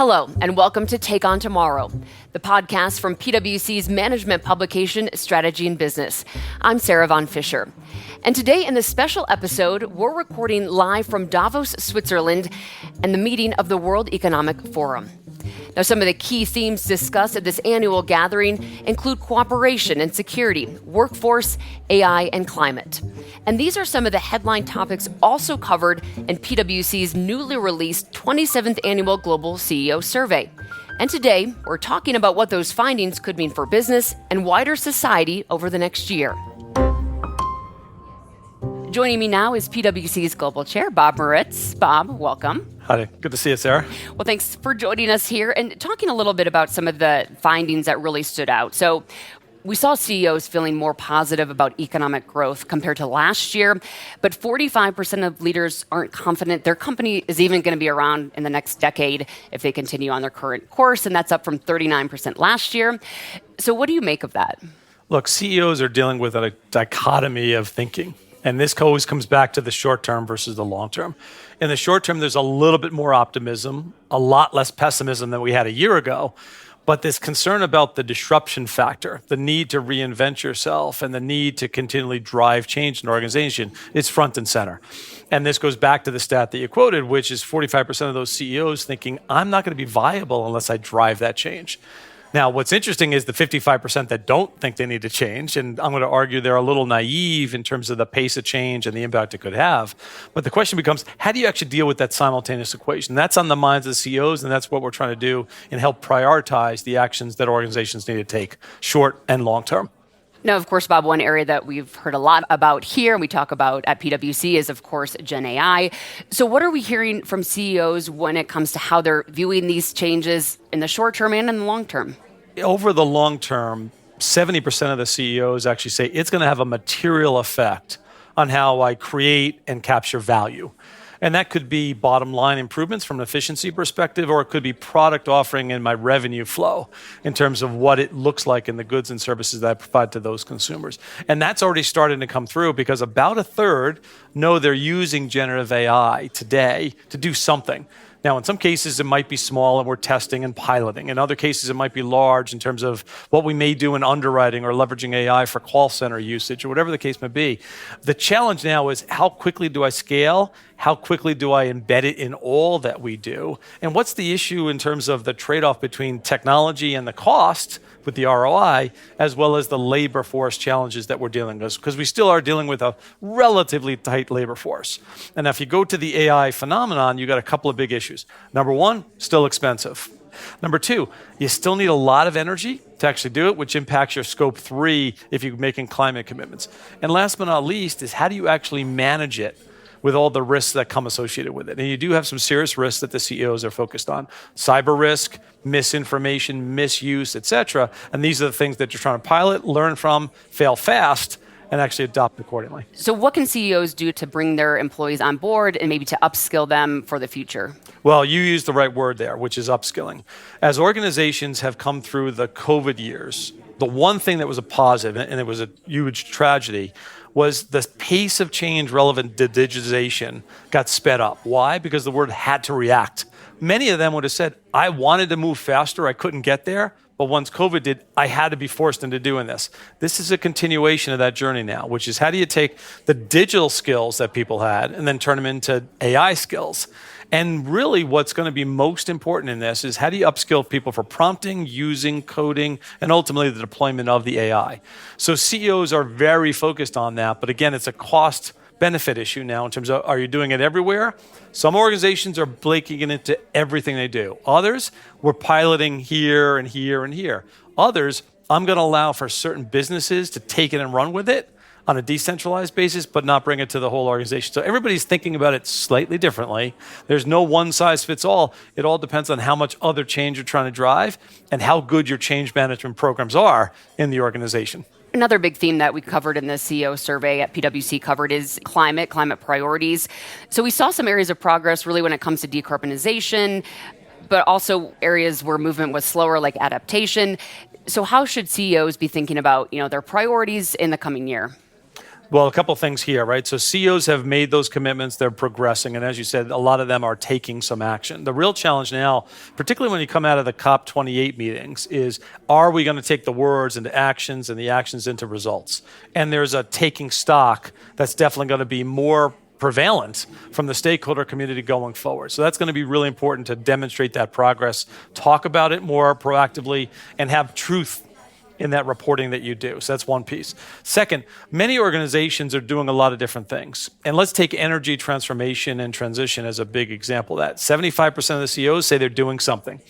Hello, and welcome to Take on Tomorrow, the podcast from PwC's management publication, Strategy and Business. I'm Sarah von Fischer. And today in this special episode, we're recording live from Davos, Switzerland, and the meeting of the World Economic Forum. Now, some of the key themes discussed at this annual gathering include cooperation and security, workforce, AI, and climate. And these are some of the headline topics also covered in PwC's newly released 27th Annual Global CEO Survey. And today, we're talking about what those findings could mean for business and wider society over the next year. Joining me now is PwC's Global Chair, Bob Moritz. Bob, welcome. Hi, good to see you, Sarah. Well, thanks for joining us here and talking a little bit about some of the findings that really stood out. So we saw CEOs feeling more positive about economic growth compared to last year, but 45% of leaders aren't confident their company is even going to be around in the next decade if they continue on their current course, and that's up from 39% last year. So what do you make of that? Look, CEOs are dealing with a dichotomy of thinking. And this always comes back to the short term versus the long term. In the short term, there's a little bit more optimism, a lot less pessimism than we had a year ago. But this concern about the disruption factor, the need to reinvent yourself and the need to continually drive change in an organization is front and center. And this goes back to the stat that you quoted, which is 45% of those CEOs thinking, I'm not going to be viable unless I drive that change. Now, what's interesting is the 55% that don't think they need to change, and I'm going to argue they're a little naive in terms of the pace of change and the impact it could have. But the question becomes, how do you actually deal with that simultaneous equation? That's on the minds of the CEOs, and that's what we're trying to do and help prioritize the actions that organizations need to take, short and long term. Now, of course, Bob, one area that we've heard a lot about here and we talk about at PwC is, of course, Gen AI. So what are we hearing from CEOs when it comes to how they're viewing these changes in the short term and in the long term? Over the long term, 70% of the CEOs actually say it's going to have a material effect on how I create and capture value. And that could be bottom line improvements from an efficiency perspective, or it could be product offering in my revenue flow in terms of what it looks like in the goods and services that I provide to those consumers. And that's already starting to come through because about a third know they're using generative AI today to do something. Now, in some cases, it might be small and we're testing and piloting. In other cases, it might be large in terms of what we may do in underwriting or leveraging AI for call center usage or whatever the case may be. The challenge now is how quickly do I scale? How quickly do I embed it in all that we do? And what's the issue in terms of the trade-off between technology and the cost with the ROI, as well as the labor force challenges that we're dealing with, because we still are dealing with a relatively tight labor force. And if you go to the AI phenomenon, you got a couple of big issues. Number one, still expensive. Number two, you still need a lot of energy to actually do it, which impacts your scope 3 if you're making climate commitments. And last but not least is how do you actually manage it with all the risks that come associated with it. And you do have some serious risks that the CEOs are focused on. Cyber risk, misinformation, misuse, et cetera. And these are the things that you're trying to pilot, learn from, fail fast, and actually adopt accordingly. So what can CEOs do to bring their employees on board and maybe to upskill them for the future? Well, you used the right word there, which is upskilling. As organizations have come through the COVID years, the one thing that was a positive, and it was a huge tragedy, was the pace of change relevant to digitization got sped up. Why? Because the world had to react. Many of them would have said, I wanted to move faster, I couldn't get there, but once COVID did, I had to be forced into doing this. This is a continuation of that journey now, which is how do you take the digital skills that people had and then turn them into AI skills? And really what's going to be most important in this is how do you upskill people for prompting, using, coding, and ultimately the deployment of the AI. So CEOs are very focused on that, but again, it's a cost benefit issue now in terms of are you doing it everywhere? Some organizations are breaking it into everything they do. Others, we're piloting here and here and here. Others, I'm going to allow for certain businesses to take it and run with it on a decentralized basis, but not bring it to the whole organization. So everybody's thinking about it slightly differently. There's no one size fits all. It all depends on how much other change you're trying to drive and how good your change management programs are in the organization. Another big theme that we covered in the CEO survey at PwC covered is climate priorities. So we saw some areas of progress really when it comes to decarbonization, but also areas where movement was slower, like adaptation. So how should CEOs be thinking about, their priorities in the coming year? Well, a couple things here, right? So CEOs have made those commitments, they're progressing, and as you said, a lot of them are taking some action. The real challenge now, particularly when you come out of the COP28 meetings, is are we going to take the words into actions and the actions into results? And there's a taking stock that's definitely going to be more prevalent from the stakeholder community going forward. So that's going to be really important to demonstrate that progress, talk about it more proactively, and have truth in that reporting that you do. So that's one piece. Second, many organizations are doing a lot of different things. And let's take energy transformation and transition as a big example of that. 75% of the CEOs say they're doing something.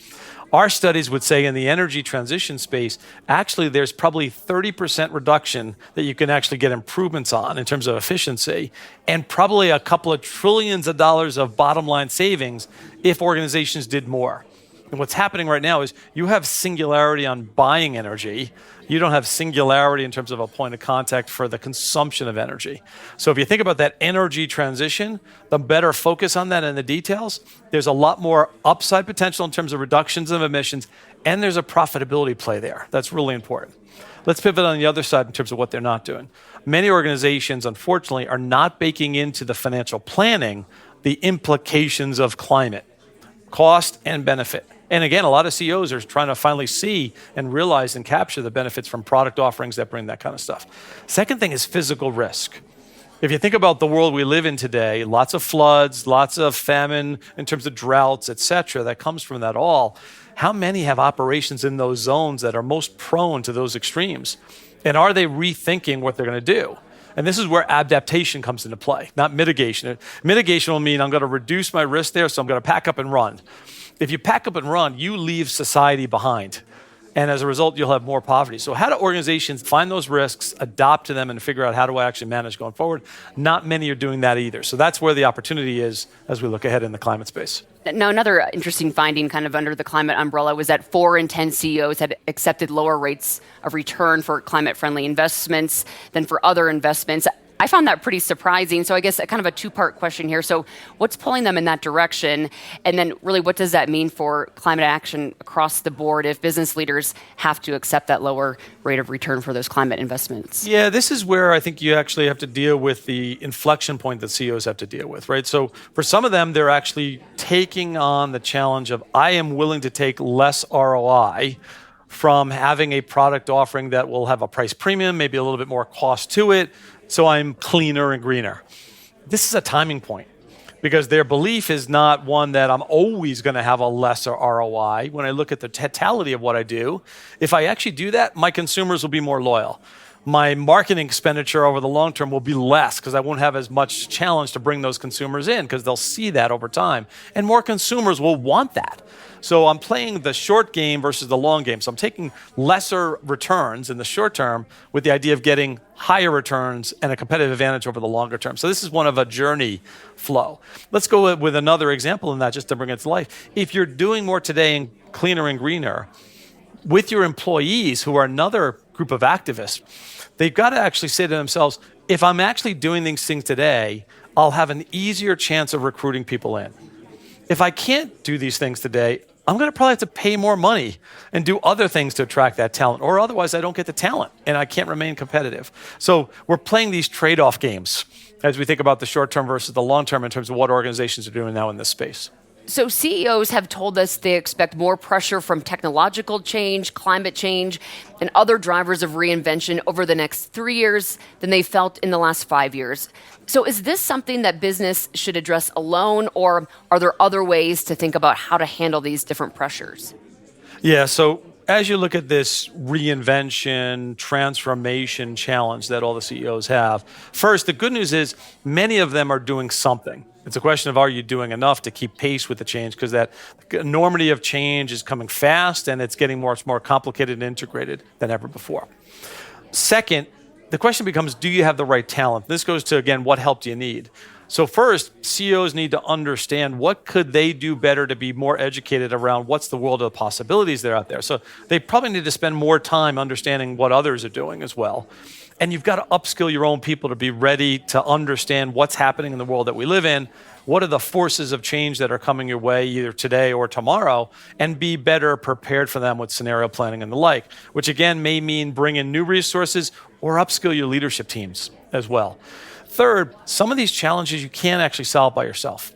Our studies would say in the energy transition space, actually there's probably 30% reduction that you can actually get improvements on in terms of efficiency, and probably a couple of trillions of dollars of bottom line savings if organizations did more. And what's happening right now is you have singularity on buying energy. You don't have singularity in terms of a point of contact for the consumption of energy. So if you think about that energy transition, the better focus on that in the details, there's a lot more upside potential in terms of reductions of emissions, and there's a profitability play there. That's really important. Let's pivot on the other side in terms of what they're not doing. Many organizations, unfortunately, are not baking into the financial planning the implications of climate, cost and benefit. And again, a lot of CEOs are trying to finally see and realize and capture the benefits from product offerings that bring that kind of stuff. Second thing is physical risk. If you think about the world we live in today, lots of floods, lots of famine in terms of droughts, et cetera, that comes from that all. How many have operations in those zones that are most prone to those extremes? And are they rethinking what they're going to do? And this is where adaptation comes into play, not mitigation. Mitigation will mean I'm going to reduce my risk there, so I'm going to pack up and run. If you pack up and run, you leave society behind. And as a result, you'll have more poverty. So how do organizations find those risks, adopt to them, and figure out how do I actually manage going forward? Not many are doing that either. So that's where the opportunity is as we look ahead in the climate space. Now, another interesting finding kind of under the climate umbrella was that 4 in 10 CEOs had accepted lower rates of return for climate-friendly investments than for other investments. I found that pretty surprising. So I guess kind of a two-part question here. So what's pulling them in that direction? And then really, what does that mean for climate action across the board if business leaders have to accept that lower rate of return for those climate investments? Yeah, this is where I think you actually have to deal with the inflection point that CEOs have to deal with, right? So for some of them, they're actually taking on the challenge of, I am willing to take less ROI from having a product offering that will have a price premium, maybe a little bit more cost to it, so I'm cleaner and greener. This is a timing point because their belief is not one that I'm always going to have a lesser ROI. When I look at the totality of what I do, if I actually do that, my consumers will be more loyal. My marketing expenditure over the long term will be less because I won't have as much challenge to bring those consumers in because they'll see that over time. And more consumers will want that. So I'm playing the short game versus the long game. So I'm taking lesser returns in the short term with the idea of getting higher returns and a competitive advantage over the longer term. So this is one of a journey flow. Let's go with another example in that just to bring it to life. If you're doing more today and cleaner and greener, with your employees, who are another group of activists, they've got to actually say to themselves, if I'm actually doing these things today, I'll have an easier chance of recruiting people in. If I can't do these things today, I'm going to probably have to pay more money and do other things to attract that talent, or otherwise I don't get the talent and I can't remain competitive. So we're playing these trade-off games as we think about the short term versus the long term in terms of what organizations are doing now in this space. So CEOs have told us they expect more pressure from technological change, climate change, and other drivers of reinvention over the next 3 years than they felt in the last 5 years. So is this something that business should address alone, or are there other ways to think about how to handle these different pressures? Yeah, so as you look at this reinvention, transformation challenge that all the CEOs have, first, the good news is many of them are doing something. It's a question of, are you doing enough to keep pace with the change? Because that enormity of change is coming fast and it's getting more complicated and integrated than ever before. Second, the question becomes, do you have the right talent? This goes to, again, what help do you need? So first, CEOs need to understand what could they do better to be more educated around what's the world of possibilities that are out there. So they probably need to spend more time understanding what others are doing as well. And you've got to upskill your own people to be ready to understand what's happening in the world that we live in. What are the forces of change that are coming your way either today or tomorrow, and be better prepared for them with scenario planning and the like, which again may mean bring in new resources or upskill your leadership teams as well. Third, some of these challenges you can't actually solve by yourself.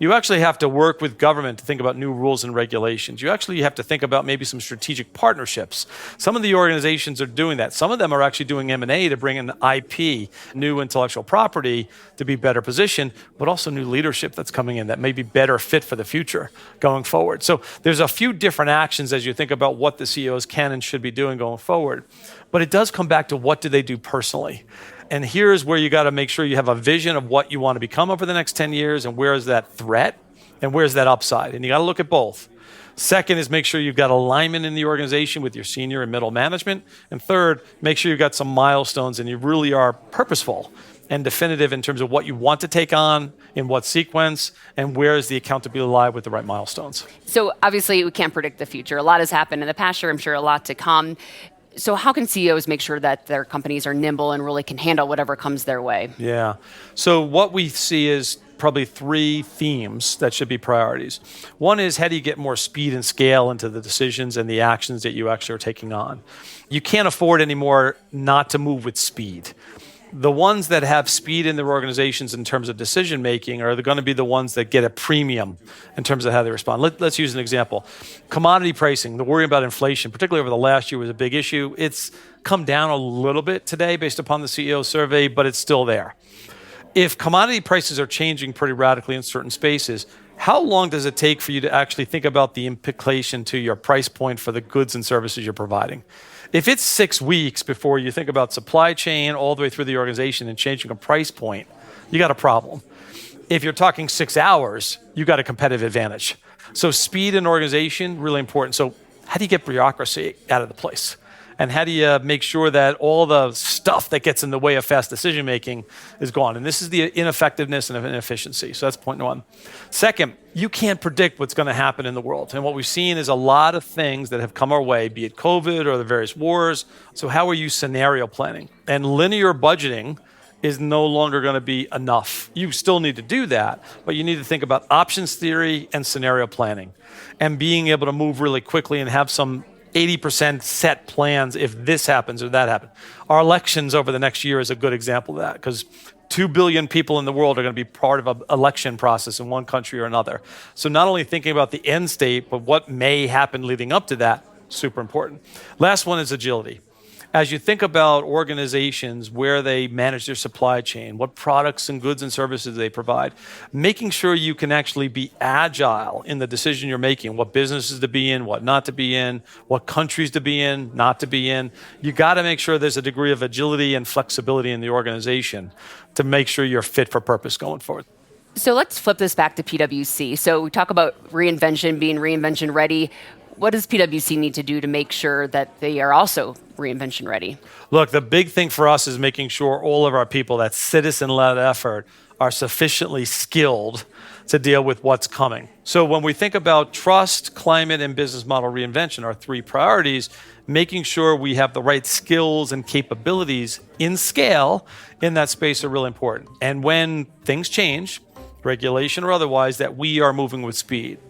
You actually have to work with government to think about new rules and regulations. You actually have to think about maybe some strategic partnerships. Some of the organizations are doing that. Some of them are actually doing M&A to bring in IP, new intellectual property to be better positioned, but also new leadership that's coming in that may be better fit for the future going forward. So there's a few different actions as you think about what the CEOs can and should be doing going forward. But it does come back to what do they do personally? And here's where you got to make sure you have a vision of what you want to become over the next 10 years and where is that threat and where's that upside. And you got to look at both. Second is make sure you've got alignment in the organization with your senior and middle management. And third, make sure you've got some milestones and you really are purposeful and definitive in terms of what you want to take on, in what sequence, and where is the accountability lie with the right milestones. So obviously we can't predict the future. A lot has happened in the past year, I'm sure a lot to come. So how can CEOs make sure that their companies are nimble and really can handle whatever comes their way? Yeah. So what we see is probably three themes that should be priorities. One is how do you get more speed and scale into the decisions and the actions that you actually are taking on? You can't afford anymore not to move with speed. The ones that have speed in their organizations in terms of decision making are going to be the ones that get a premium in terms of how they respond. Let's use an example. Commodity pricing, the worry about inflation, particularly over the last year, was a big issue. It's come down a little bit today based upon the CEO survey, but it's still there. If commodity prices are changing pretty radically in certain spaces, how long does it take for you to actually think about the implication to your price point for the goods and services you're providing? If it's 6 weeks before you think about supply chain all the way through the organization and changing a price point, you got a problem. If you're talking 6 hours, you got a competitive advantage. So speed in organization, really important. So how do you get bureaucracy out of the place? And how do you make sure that all the stuff that gets in the way of fast decision making is gone? And this is the ineffectiveness and inefficiency. So that's point one. Second, you can't predict what's going to happen in the world. And what we've seen is a lot of things that have come our way, be it COVID or the various wars. So how are you scenario planning? And linear budgeting is no longer going to be enough. You still need to do that, but you need to think about options theory and scenario planning and being able to move really quickly and have some 80% set plans if this happens or that happens. Our elections over the next year is a good example of that because 2 billion people in the world are going to be part of an election process in one country or another. So not only thinking about the end state, but what may happen leading up to that, super important. Last one is agility. As you think about organizations, where they manage their supply chain, what products and goods and services they provide, making sure you can actually be agile in the decision you're making, what businesses to be in, what not to be in, what countries to be in, not to be in. You got to make sure there's a degree of agility and flexibility in the organization to make sure you're fit for purpose going forward. So let's flip this back to PwC. So we talk about reinvention, being reinvention ready. What does PwC need to do to make sure that they are also reinvention ready? Look, the big thing for us is making sure all of our people, that citizen-led effort, are sufficiently skilled to deal with what's coming. So when we think about trust, climate, and business model reinvention, our three priorities, making sure we have the right skills and capabilities in scale in that space are really important. And when things change, regulation or otherwise, that we are moving with speed.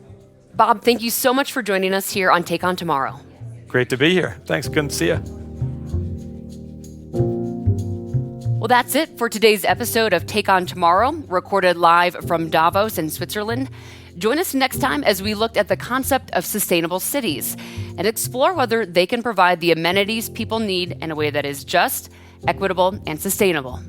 Bob, thank you so much for joining us here on Take On Tomorrow. Great to be here. Thanks. Good to see you. Well, that's it for today's episode of Take On Tomorrow, recorded live from Davos in Switzerland. Join us next time as we look at the concept of sustainable cities and explore whether they can provide the amenities people need in a way that is just, equitable, and sustainable.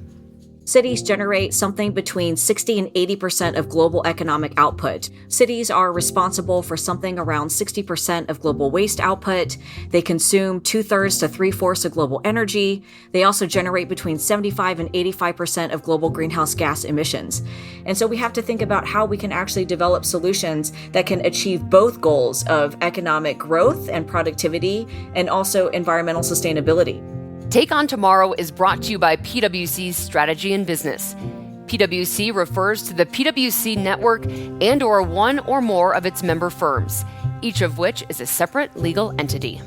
Cities generate something between 60 and 80% of global economic output. Cities are responsible for something around 60% of global waste output. They consume 2/3 to 3/4 of global energy. They also generate between 75 and 85% of global greenhouse gas emissions. And so we have to think about how we can actually develop solutions that can achieve both goals of economic growth and productivity and also environmental sustainability. Take On Tomorrow is brought to you by PwC's Strategy and Business. PwC refers to the PwC network and/or one or more of its member firms, each of which is a separate legal entity.